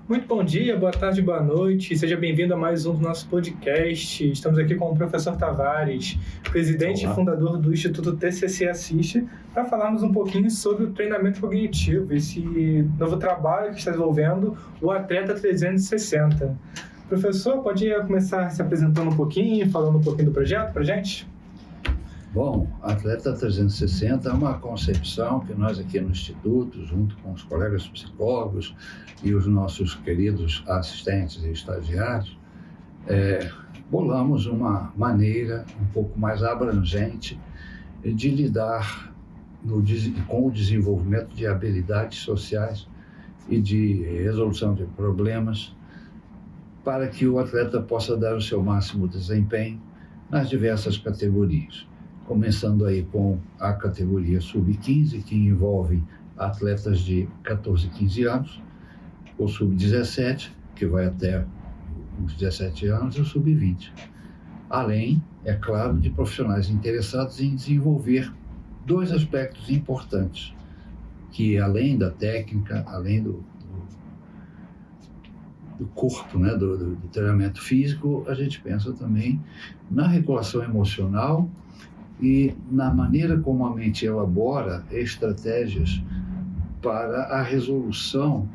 Muito bom dia, boa tarde, boa noite. Seja bem-vindo a mais um do nosso podcast. Estamos aqui com o professor Tavares, presidente Olá. e fundador do Instituto TCC Assiste, para falarmos um pouquinho sobre o treinamento cognitivo, esse novo trabalho que está desenvolvendo o Atleta 360. Professor, pode começar se apresentando um pouquinho, falando um pouquinho do projeto para a gente? Bom, Atleta 360 é uma concepção que nós aqui no Instituto, junto com os colegas psicólogos e os nossos queridos assistentes e estagiários, bolamos uma maneira um pouco mais abrangente de lidar com o desenvolvimento de habilidades sociais e de resolução de problemas para que o atleta possa dar o seu máximo desempenho nas diversas categorias. Começando aí com a categoria sub-15, que envolve atletas de 14, 15 anos, o sub-17, que vai até os 17 anos, e o sub-20. Além, é claro, de profissionais interessados em desenvolver dois aspectos importantes, que além da técnica, além do corpo, né, do treinamento físico, a gente pensa também na regulação emocional e na maneira como a mente elabora estratégias para a resolução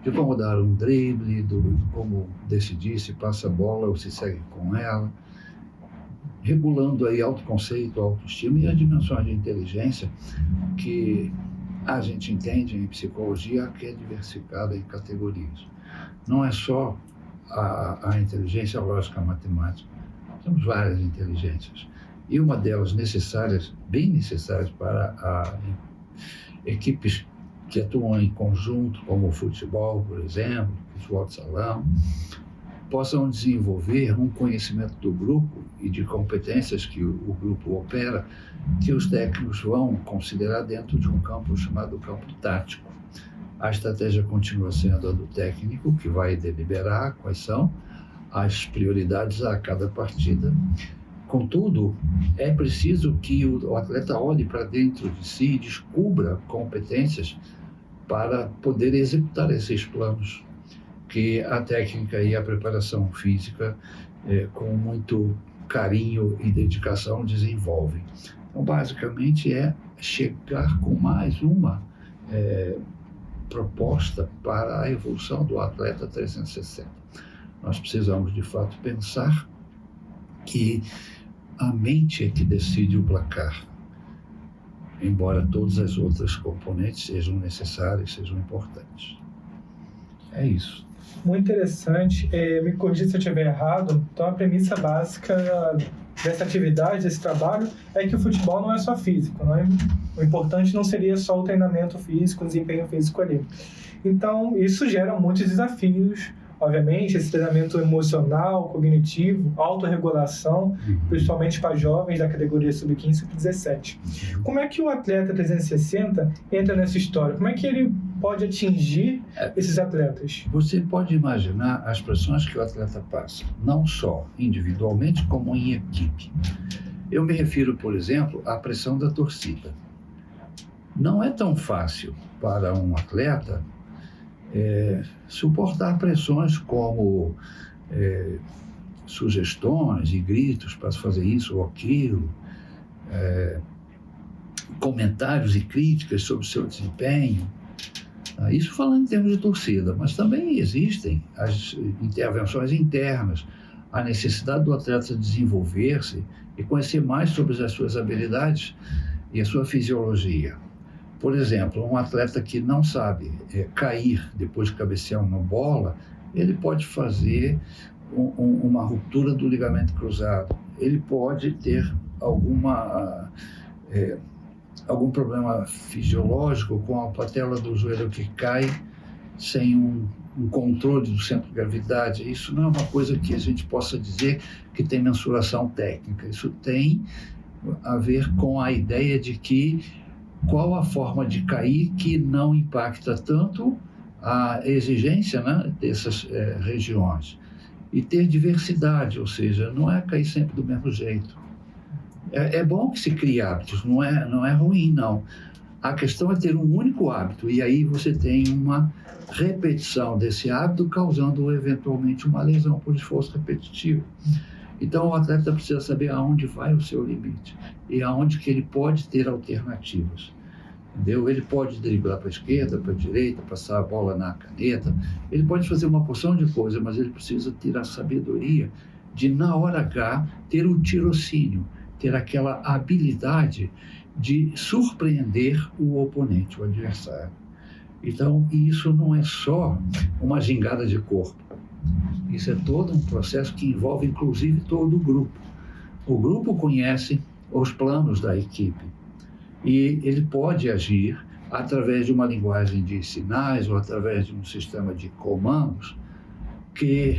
de como dar um drible, de como decidir se passa a bola ou se segue com ela, regulando aí autoconceito, autoestima e as dimensões de inteligência que a gente entende em psicologia que é diversificada em categorias. Não é só a inteligência lógica matemática, temos várias inteligências. E uma delas bem necessárias para equipes que atuam em conjunto, como o futebol, por exemplo, futebol de salão, possam desenvolver um conhecimento do grupo e de competências que o grupo opera, que os técnicos vão considerar dentro de um campo chamado campo tático. A estratégia continua sendo a do técnico, que vai deliberar quais são as prioridades a cada partida. Contudo, é preciso que o atleta olhe para dentro de si e descubra competências para poder executar esses planos que a técnica e a preparação física, com muito carinho e dedicação, desenvolvem. Então, basicamente, é chegar com mais uma proposta para a evolução do Atleta 360. Nós precisamos, de fato, pensar que a mente é que decide o placar, embora todas as outras componentes sejam necessárias, sejam importantes. É isso. Muito interessante. Me corrija se eu estiver errado. Então, a premissa básica dessa atividade, desse trabalho, é que o futebol não é só físico, não é? O importante não seria só o treinamento físico, o desempenho físico ali. Então, isso gera muitos desafios. Obviamente, esse treinamento emocional, cognitivo, autorregulação, principalmente para jovens da categoria sub-15 e sub-17. Como é que o Atleta 360 entra nessa história? Como é que ele pode atingir esses atletas? Você pode imaginar as pressões que o atleta passa, não só individualmente, como em equipe. Eu me refiro, por exemplo, à pressão da torcida. Não é tão fácil para um atleta suportar pressões como sugestões e gritos para fazer isso ou aquilo, comentários e críticas sobre o seu desempenho. Isso falando em termos de torcida, mas também existem as intervenções internas, a necessidade do atleta desenvolver-se e conhecer mais sobre as suas habilidades e a sua fisiologia. Por exemplo, um atleta que não sabe cair depois de cabecear uma bola, ele pode fazer uma ruptura do ligamento cruzado. Ele pode ter algum problema fisiológico com a patela do joelho que cai sem um controle do centro de gravidade. Isso não é uma coisa que a gente possa dizer que tem mensuração técnica. Isso tem a ver com a ideia de que qual a forma de cair que não impacta tanto a exigência, né, dessas regiões. E ter diversidade, ou seja, não é cair sempre do mesmo jeito. É bom que se crie hábitos, não é ruim, não. A questão é ter um único hábito, e aí você tem uma repetição desse hábito, causando eventualmente uma lesão por esforço repetitivo. Então o atleta precisa saber aonde vai o seu limite e aonde que ele pode ter alternativas. Entendeu? Ele pode driblar para a esquerda, para a direita, passar a bola na caneta, ele pode fazer uma porção de coisas, mas ele precisa ter a sabedoria de, na hora H, ter o tirocínio, ter aquela habilidade de surpreender o oponente, o adversário. Então, isso não é só uma gingada de corpo. Isso é todo um processo que envolve, inclusive, todo o grupo. O grupo conhece os planos da equipe e ele pode agir através de uma linguagem de sinais ou através de um sistema de comandos que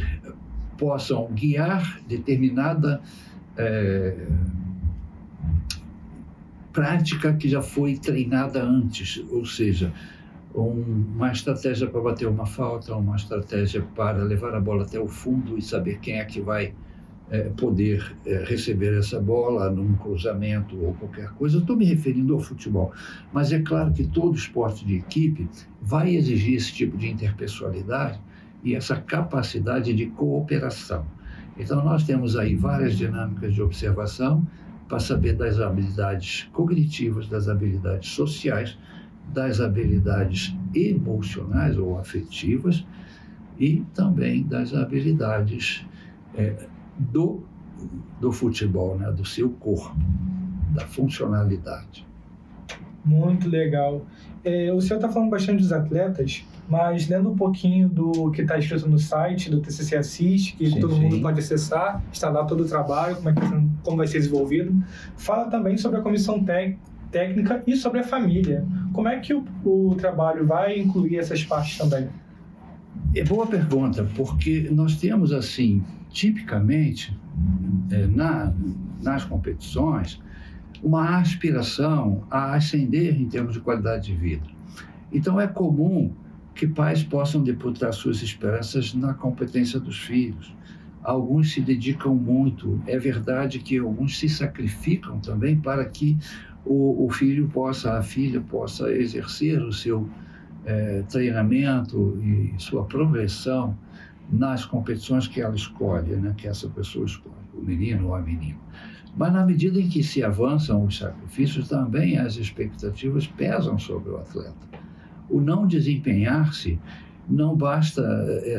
possam guiar determinada prática que já foi treinada antes, ou seja, uma estratégia para bater uma falta, uma estratégia para levar a bola até o fundo e saber quem é que vai poder receber essa bola num cruzamento ou qualquer coisa. Eu estou me referindo ao futebol, mas é claro que todo esporte de equipe vai exigir esse tipo de interpessoalidade e essa capacidade de cooperação. Então nós temos aí várias dinâmicas de observação para saber das habilidades cognitivas, das habilidades sociais, das habilidades emocionais ou afetivas e também das habilidades do futebol, né? Do seu corpo, da funcionalidade. Muito legal. O senhor está falando bastante dos atletas, mas lendo um pouquinho do que está escrito no site do TCC Assist, que todo mundo pode acessar, está lá todo o trabalho, como vai ser desenvolvido, fala também sobre a comissão técnica e sobre a família. Como é que o trabalho vai incluir essas partes também? É boa pergunta, porque nós temos, assim, tipicamente, nas competições, uma aspiração a ascender em termos de qualidade de vida. Então, é comum que pais possam depositar suas esperanças na competência dos filhos. Alguns se dedicam muito. É verdade que alguns se sacrificam também para que o filho a filha possa exercer o seu treinamento e sua progressão nas competições que ela escolhe, né, que essa pessoa escolhe, o menino ou a menina. Mas na medida em que se avançam os sacrifícios, também as expectativas pesam sobre o atleta. O não desempenhar-se, não basta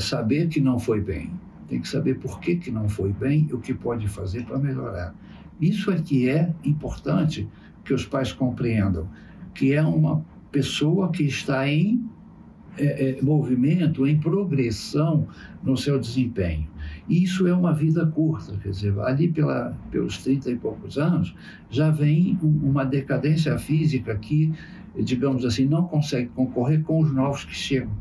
saber que não foi bem, tem que saber por que não foi bem e o que pode fazer para melhorar. Isso é que é importante que os pais compreendam, que é uma pessoa que está em movimento, em progressão no seu desempenho. E isso é uma vida curta, quer dizer, ali pelos 30 e poucos anos, já vem uma decadência física que, digamos assim, não consegue concorrer com os novos que chegam.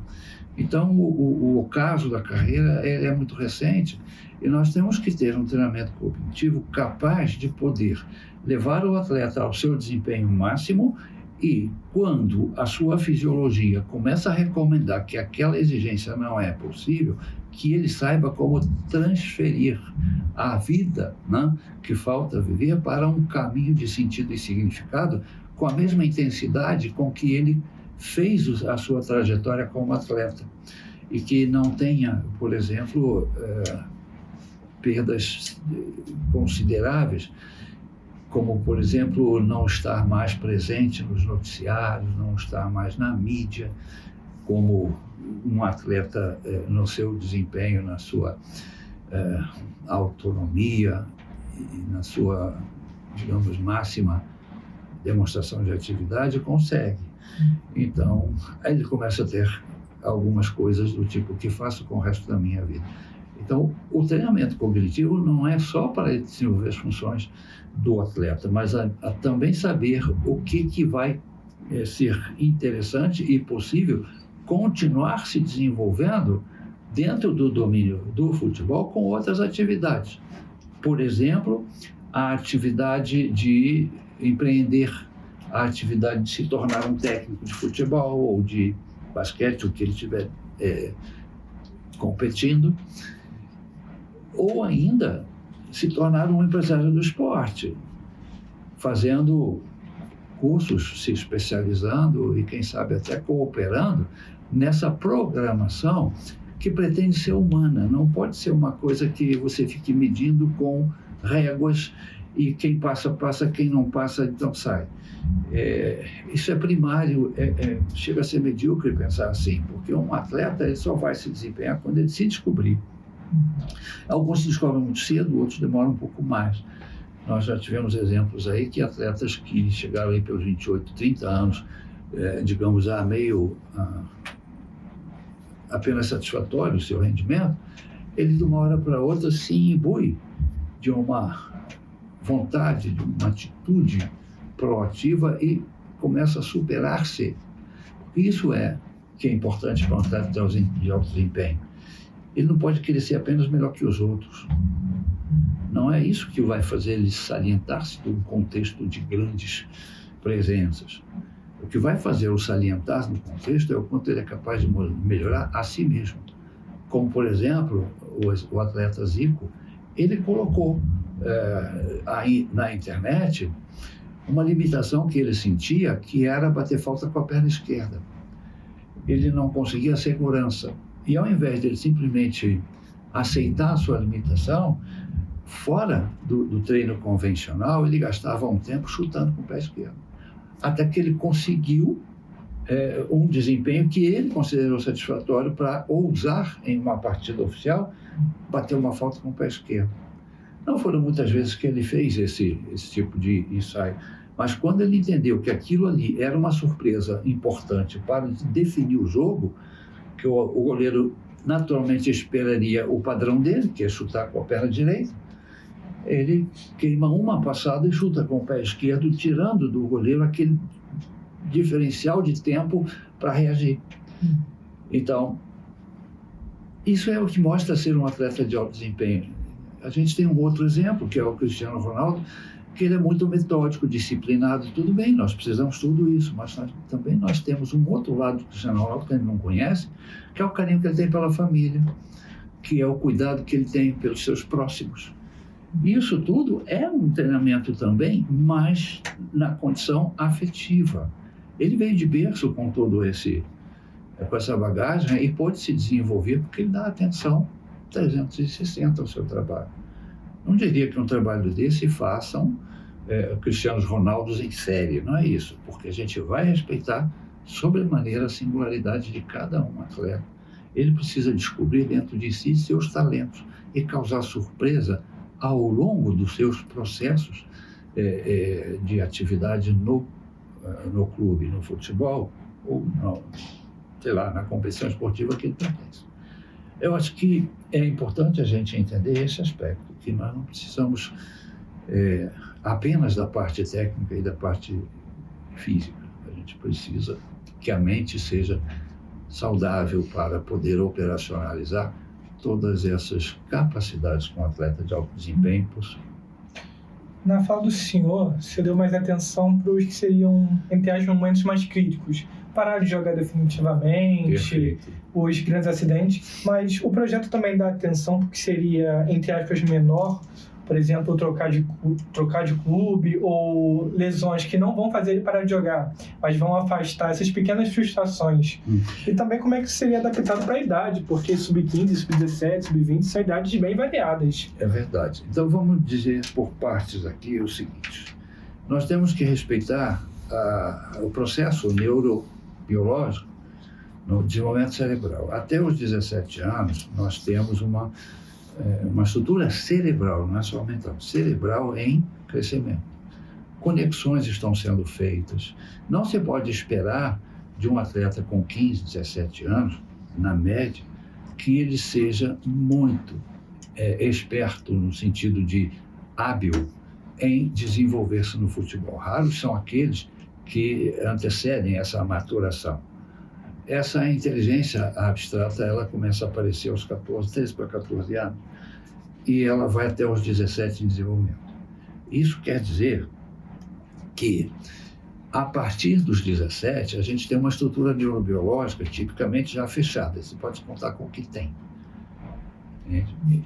Então, o ocaso da carreira é muito recente e nós temos que ter um treinamento cognitivo capaz de poder levar o atleta ao seu desempenho máximo e, quando a sua fisiologia começa a recomendar que aquela exigência não é possível, que ele saiba como transferir a vida, né, que falta viver para um caminho de sentido e significado com a mesma intensidade com que ele fez a sua trajetória como atleta e que não tenha, por exemplo, perdas consideráveis, como, por exemplo, não estar mais presente nos noticiários, não estar mais na mídia, como um atleta no seu desempenho, na sua autonomia e na sua, digamos, máxima demonstração de atividade, consegue. Então, aí ele começa a ter algumas coisas do tipo, o que faço com o resto da minha vida? Então, o treinamento cognitivo não é só para desenvolver as funções do atleta, mas a também saber o que vai ser interessante e possível continuar se desenvolvendo dentro do domínio do futebol com outras atividades. Por exemplo, a atividade de empreender, a atividade de se tornar um técnico de futebol ou de basquete, o que ele estiver competindo, ou ainda se tornar um empresário do esporte, fazendo cursos se especializando e, quem sabe, até cooperando nessa programação que pretende ser humana. Não pode ser uma coisa que você fique medindo com réguas e quem passa, passa, quem não passa, então sai. Isso é primário, chega a ser medíocre pensar assim, porque um atleta ele só vai se desempenhar quando ele se descobrir. Alguns se descobrem muito cedo, outros demoram um pouco mais. Nós já tivemos exemplos aí que atletas que chegaram aí pelos 28, 30 anos, digamos, apenas satisfatório o seu rendimento, ele de uma hora para outra se imbui de uma vontade, de uma atitude proativa e começa a superar-se. Isso que é importante para um atleta de alto desempenho. Ele não pode querer ser apenas melhor que os outros. Não é isso que vai fazer ele salientar-se de um contexto de grandes presenças. O que vai fazer o salientar-se no contexto é o quanto ele é capaz de melhorar a si mesmo. Como, por exemplo, o atleta Zico, ele colocou aí na internet uma limitação que ele sentia, que era bater falta com a perna esquerda. Ele não conseguia segurança. E ao invés de ele simplesmente aceitar a sua limitação, fora do treino convencional, ele gastava um tempo chutando com o pé esquerdo. Até que ele conseguiu um desempenho que ele considerou satisfatório para ousar, em uma partida oficial, bater uma falta com o pé esquerdo. Não foram muitas vezes que ele fez esse tipo de ensaio, mas quando ele entendeu que aquilo ali era uma surpresa importante para definir o jogo, que o goleiro naturalmente esperaria o padrão dele, que é chutar com a perna direita, ele queima uma passada e chuta com o pé esquerdo, tirando do goleiro aquele diferencial de tempo para reagir. Então, isso é o que mostra ser um atleta de alto desempenho. A gente tem um outro exemplo, que é o Cristiano Ronaldo, que ele é muito metódico, disciplinado, tudo bem, nós precisamos de tudo isso, mas também nós temos um outro lado do Cristiano Ronaldo que a gente não conhece, que é o carinho que ele tem pela família, que é o cuidado que ele tem pelos seus próximos. Isso tudo é um treinamento também, mas na condição afetiva. Ele veio de berço com todo com essa bagagem e pôde se desenvolver porque ele dá atenção 360 ao seu trabalho. Não diria que um trabalho desse façam Cristianos Ronaldos em série, não é isso, porque a gente vai respeitar sobremaneira a singularidade de cada um atleta. Ele precisa descobrir dentro de si seus talentos e causar surpresa ao longo dos seus processos de atividade no clube, no futebol, ou na competição esportiva que ele pertence. Eu acho que é importante a gente entender esse aspecto, que nós não precisamos apenas da parte técnica e da parte física. A gente precisa que a mente seja saudável para poder operacionalizar todas essas capacidades que um atleta de alto desempenho possui. Na fala do senhor, você deu mais atenção para os que seriam, entre aspas, momentos mais críticos. Parar de jogar definitivamente, Perfeito. Os grandes acidentes, mas o projeto também dá atenção para o que seria, entre aspas, menor, por exemplo, trocar de clube ou lesões que não vão fazer ele parar de jogar, mas vão afastar essas pequenas frustrações. E também como é que isso seria adaptado para a idade, porque sub-15, sub-17, sub-20 são idades bem variadas. É verdade. Então vamos dizer por partes aqui o seguinte: nós temos que respeitar o processo neurobiológico no desenvolvimento cerebral. Até os 17 anos, nós temos uma estrutura cerebral, não é só mental, cerebral em crescimento. Conexões estão sendo feitas. Não se pode esperar de um atleta com 15, 17 anos, na média, que ele seja muito esperto no sentido de hábil em desenvolver-se no futebol. Raros são aqueles que antecedem essa maturação. Essa inteligência abstrata, ela começa a aparecer aos 13 para 14 anos e ela vai até os 17 em desenvolvimento. Isso quer dizer que, a partir dos 17, a gente tem uma estrutura neurobiológica tipicamente já fechada. Você pode contar com o que tem.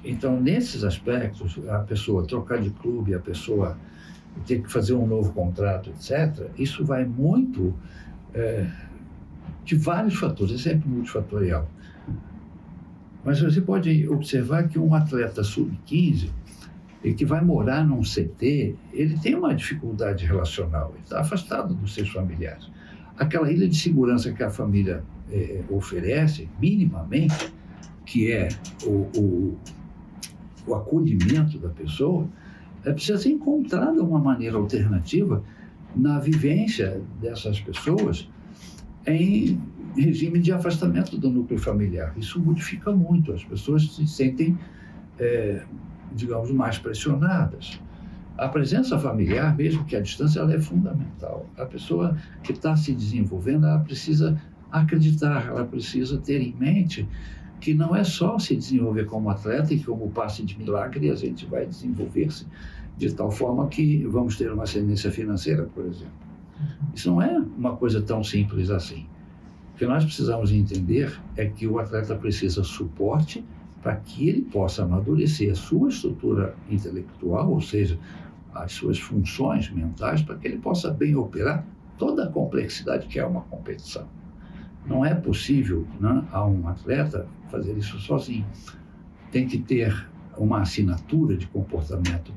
Então, nesses aspectos, a pessoa trocar de clube, a pessoa ter que fazer um novo contrato, etc., isso vai muito de vários fatores, é sempre multifatorial. Mas você pode observar que um atleta sub-15, que vai morar num CT, ele tem uma dificuldade relacional, ele está afastado dos seus familiares. Aquela ilha de segurança que a família oferece, minimamente, que é o acolhimento da pessoa, precisa ser encontrada uma maneira alternativa na vivência dessas pessoas em regime de afastamento do núcleo familiar. Isso modifica muito, as pessoas se sentem, digamos, mais pressionadas. A presença familiar, mesmo que à distância, ela é fundamental. A pessoa que está se desenvolvendo, ela precisa acreditar, ela precisa ter em mente que não é só se desenvolver como atleta e como passe de milagre a gente vai desenvolver-se de tal forma que vamos ter uma ascendência financeira, por exemplo. Isso não é uma coisa tão simples assim. O que nós precisamos entender é que o atleta precisa de suporte para que ele possa amadurecer a sua estrutura intelectual, ou seja, as suas funções mentais, para que ele possa bem operar toda a complexidade que é uma competição. Não é possível, né, a um atleta fazer isso sozinho. Tem que ter uma assinatura de comportamento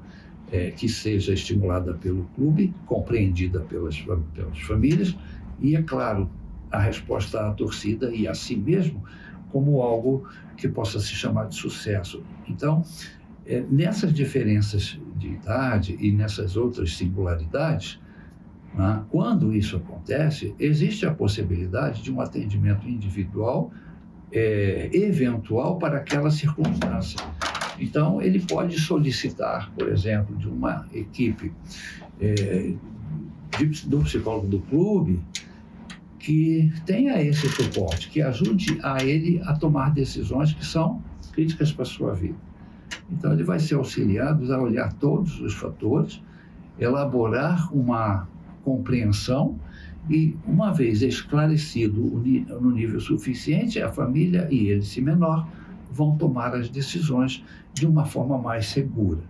que seja estimulada pelo clube, compreendida pelas famílias e, é claro, a resposta à torcida e a si mesmo como algo que possa se chamar de sucesso. Então, nessas diferenças de idade e nessas outras singularidades, né, quando isso acontece, existe a possibilidade de um atendimento individual eventual para aquela circunstância. Então, ele pode solicitar, por exemplo, de uma equipe do psicólogo do clube que tenha esse suporte, que ajude a ele a tomar decisões que são críticas para a sua vida. Então, ele vai ser auxiliado a olhar todos os fatores, elaborar uma compreensão e, uma vez esclarecido no nível suficiente, a família e ele, se menor, vão tomar as decisões de uma forma mais segura.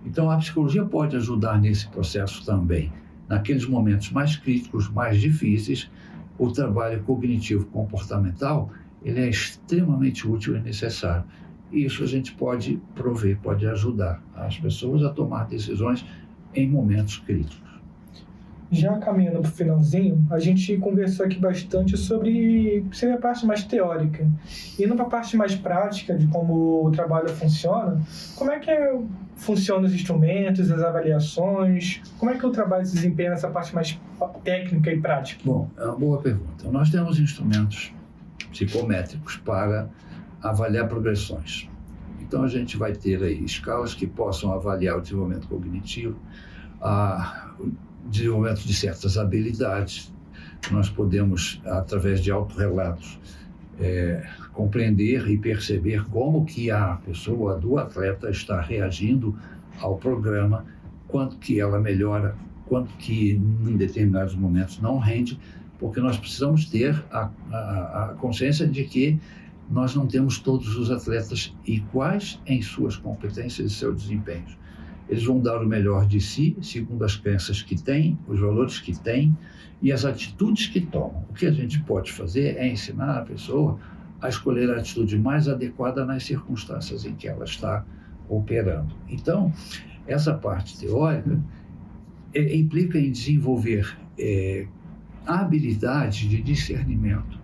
Então, a psicologia pode ajudar nesse processo também. Naqueles momentos mais críticos, mais difíceis, o trabalho cognitivo-comportamental ele é extremamente útil e necessário. E isso a gente pode prover, pode ajudar as pessoas a tomar decisões em momentos críticos. Já caminhando para o finalzinho, a gente conversou aqui bastante sobre a parte mais teórica. Indo para a parte mais prática de como o trabalho funciona, como é que funcionam os instrumentos, as avaliações? Como é que o trabalho se desempenha nessa parte mais técnica e prática? Bom, é uma boa pergunta. Nós temos instrumentos psicométricos para avaliar progressões. Então, a gente vai ter aí escalas que possam avaliar o desenvolvimento cognitivo, o desenvolvimento de certas habilidades. Nós podemos, através de autorrelatos, compreender e perceber como que a pessoa do atleta está reagindo ao programa, quanto que ela melhora, quanto que em determinados momentos não rende, porque nós precisamos ter a consciência de que nós não temos todos os atletas iguais em suas competências e seus desempenhos. Eles vão dar o melhor de si, segundo as crenças que têm, os valores que têm e as atitudes que tomam. O que a gente pode fazer é ensinar a pessoa a escolher a atitude mais adequada nas circunstâncias em que ela está operando. Então, essa parte teórica implica em desenvolver habilidades de discernimento,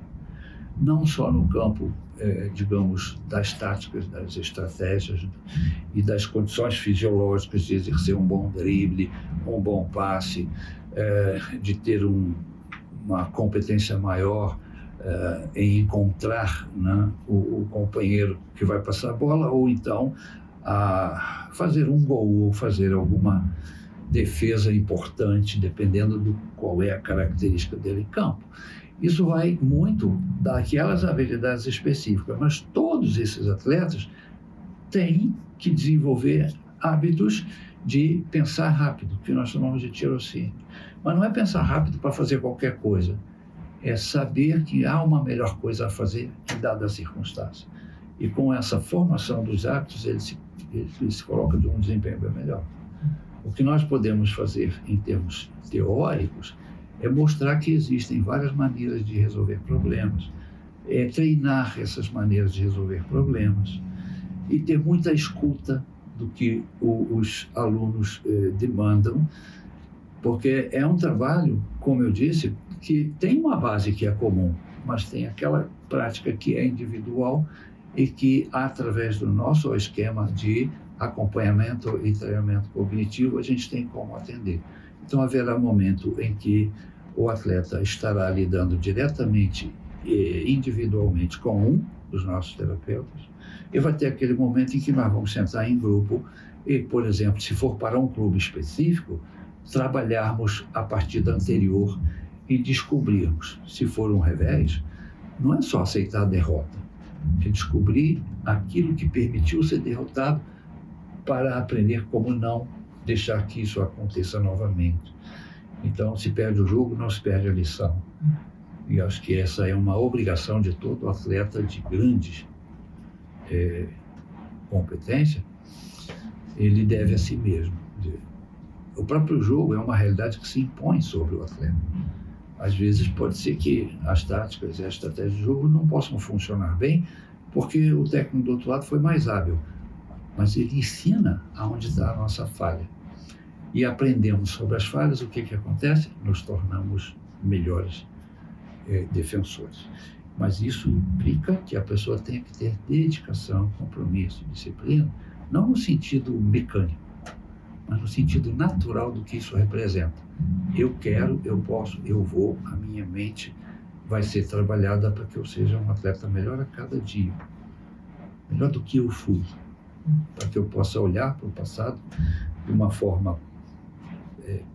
não só no campo, digamos, das táticas, das estratégias e das condições fisiológicas de exercer um bom drible, um bom passe, de ter uma competência maior em encontrar, né, o companheiro que vai passar a bola, ou então a fazer um gol ou fazer alguma defesa importante, dependendo de qual é a característica dele em campo. Isso vai muito daquelas habilidades específicas, mas todos esses atletas têm que desenvolver hábitos de pensar rápido, que nós chamamos de tirocínio. Mas não é pensar rápido para fazer qualquer coisa, é saber que há uma melhor coisa a fazer, dada a circunstância. E com essa formação dos hábitos, ele se coloca de um desempenho bem melhor. O que nós podemos fazer em termos teóricos é mostrar que existem várias maneiras de resolver problemas, treinar essas maneiras de resolver problemas e ter muita escuta do que os alunos demandam, porque é um trabalho, como eu disse, que tem uma base que é comum, mas tem aquela prática que é individual e que, através do nosso esquema de acompanhamento e treinamento cognitivo, a gente tem como atender. Então, haverá momento em que o atleta estará lidando diretamente e individualmente com um dos nossos terapeutas, e vai ter aquele momento em que nós vamos sentar em grupo e, por exemplo, se for para um clube específico, trabalharmos a partida anterior e descobrirmos, se for um revés, não é só aceitar a derrota, é descobrir aquilo que permitiu ser derrotado para aprender como não deixar que isso aconteça novamente. Então, se perde o jogo, não se perde a lição. E acho que essa é uma obrigação de todo atleta de grande competência, ele deve a si mesmo. O próprio jogo é uma realidade que se impõe sobre o atleta. Às vezes pode ser que as táticas e as estratégias de jogo não possam funcionar bem, porque o técnico do outro lado foi mais hábil. Mas ele ensina aonde está a nossa falha. E aprendemos sobre as falhas, o que acontece? Nos tornamos melhores defensores. Mas isso implica que a pessoa tenha que ter dedicação, compromisso, disciplina, não no sentido mecânico, mas no sentido natural do que isso representa. Eu quero, eu posso, eu vou, a minha mente vai ser trabalhada para que eu seja um atleta melhor a cada dia, melhor do que eu fui, para que eu possa olhar para o passado de uma forma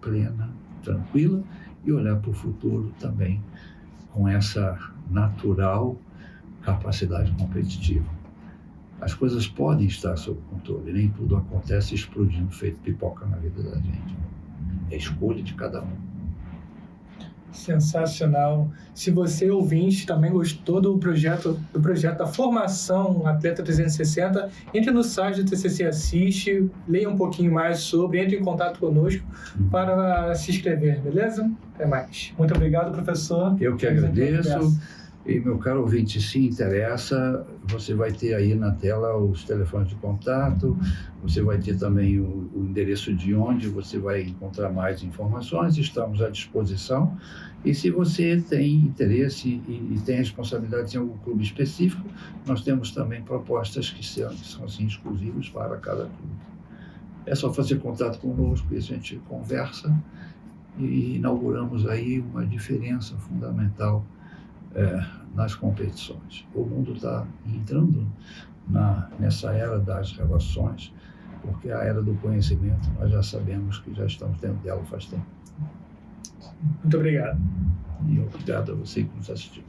plena, tranquila, e olhar para o futuro também com essa natural capacidade competitiva. As coisas podem estar sob controle, nem tudo acontece explodindo, feito pipoca na vida da gente. É a escolha de cada um. Sensacional. Se você, ouvinte, também gostou do projeto da formação Atleta 360, entre no site do TCC Assiste, leia um pouquinho mais sobre, entre em contato conosco para se inscrever, beleza? Até mais. Muito obrigado, professor. Eu que agradeço. E, meu caro ouvinte, se interessa, você vai ter aí na tela os telefones de contato, você vai ter também o endereço de onde você vai encontrar mais informações, estamos à disposição. E se você tem interesse e tem responsabilidades em algum clube específico, nós temos também propostas que são assim, exclusivas para cada clube. É só fazer contato conosco e a gente conversa e inauguramos aí uma diferença fundamental nas competições. O mundo está entrando nessa era das relações, porque a era do conhecimento, nós já sabemos que já estamos dentro dela faz tempo. Muito obrigado. E obrigado a você que nos assistiu.